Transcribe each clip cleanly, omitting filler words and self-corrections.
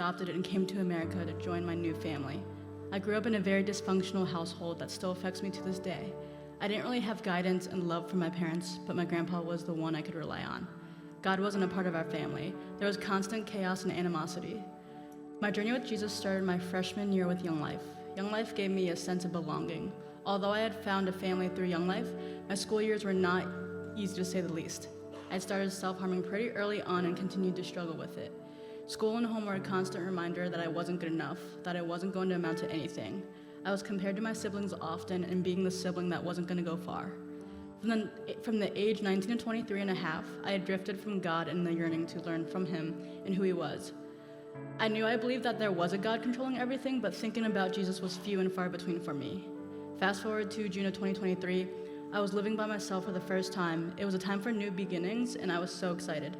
adopted and came to America to join my new family. I grew up in a very dysfunctional household that still affects me to this day. I didn't really have guidance and love from my parents, but my grandpa was the one I could rely on. God wasn't a part of our family. There was constant chaos and animosity. My journey with Jesus started my freshman year with Young Life. Young Life gave me a sense of belonging. Although I had found a family through Young Life, my school years were not easy to say the least. I started self-harming pretty early on and continued to struggle with it. School and home were a constant reminder that I wasn't good enough, that I wasn't going to amount to anything. I was compared to my siblings often and being the sibling that wasn't going to go far. From the age 19 to 23 and a half, I had drifted from God and the yearning to learn from him and who he was. I believed that there was a God controlling everything, but thinking about Jesus was few and far between for me. Fast forward to June of 2023, I was living by myself for the first time. It was a time for new beginnings, and I was so excited.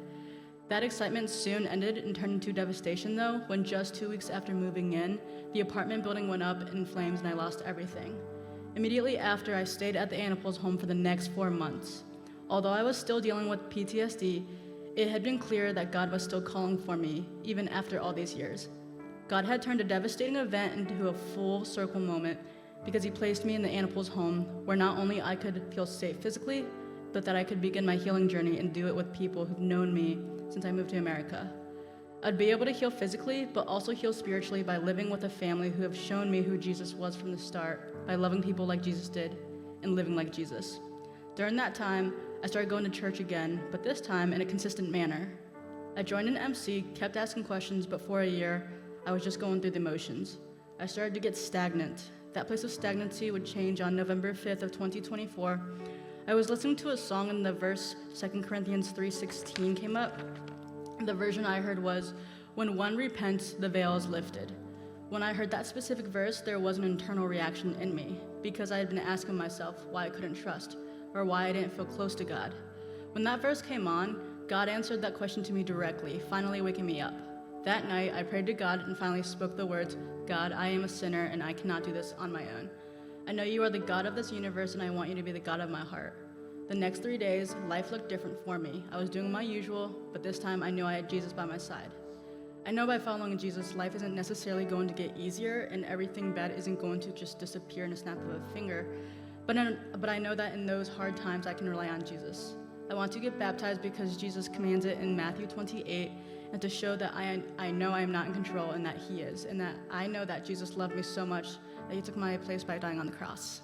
That excitement soon ended and turned into devastation, though, when just 2 weeks after moving in, the apartment building went up in flames and I lost everything. Immediately after, I stayed at the Annaples home for the next 4 months. Although I was still dealing with PTSD, it had been clear that God was still calling for me, even after all these years. God had turned a devastating event into a full circle moment because he placed me in the Annaples home, where not only I could feel safe physically, but that I could begin my healing journey and do it with people who've known me since I moved to America. I'd be able to heal physically, but also heal spiritually by living with a family who have shown me who Jesus was from the start, by loving people like Jesus did and living like Jesus. During that time, I started going to church again, but this time in a consistent manner. I joined an MC, kept asking questions, but for a year, I was just going through the motions. I started to get stagnant. That place of stagnancy would change on November 5th of 2024. I was listening to a song and the verse 2 Corinthians 3:16 came up. The version I heard was, "When one repents, the veil is lifted." When I heard that specific verse, there was an internal reaction in me because I had been asking myself why I couldn't trust or why I didn't feel close to God. When that verse came on, God answered that question to me directly, finally waking me up. That night, I prayed to God and finally spoke the words, "God, I am a sinner and I cannot do this on my own. I know you are the God of this universe and I want you to be the God of my heart." The next 3 days, life looked different for me. I was doing my usual, but this time I knew I had Jesus by my side. I know by following Jesus, life isn't necessarily going to get easier and everything bad isn't going to just disappear in a snap of a finger, but I know that in those hard times I can rely on Jesus. I want to get baptized because Jesus commands it in Matthew 28, and to show that I know I am not in control and that he is, and that I know that Jesus loved me so much that he took my place by dying on the cross.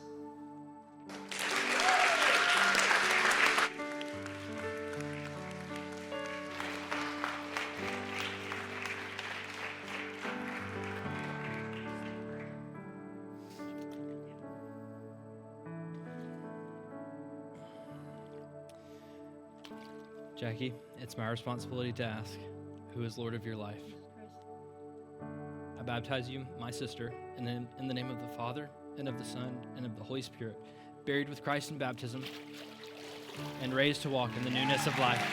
Jacqui, it's my responsibility to ask, who is Lord of your life? I baptize you, my sister, in the name of the Father, and of the Son, and of the Holy Spirit, buried with Christ in baptism, and raised to walk in the newness of life.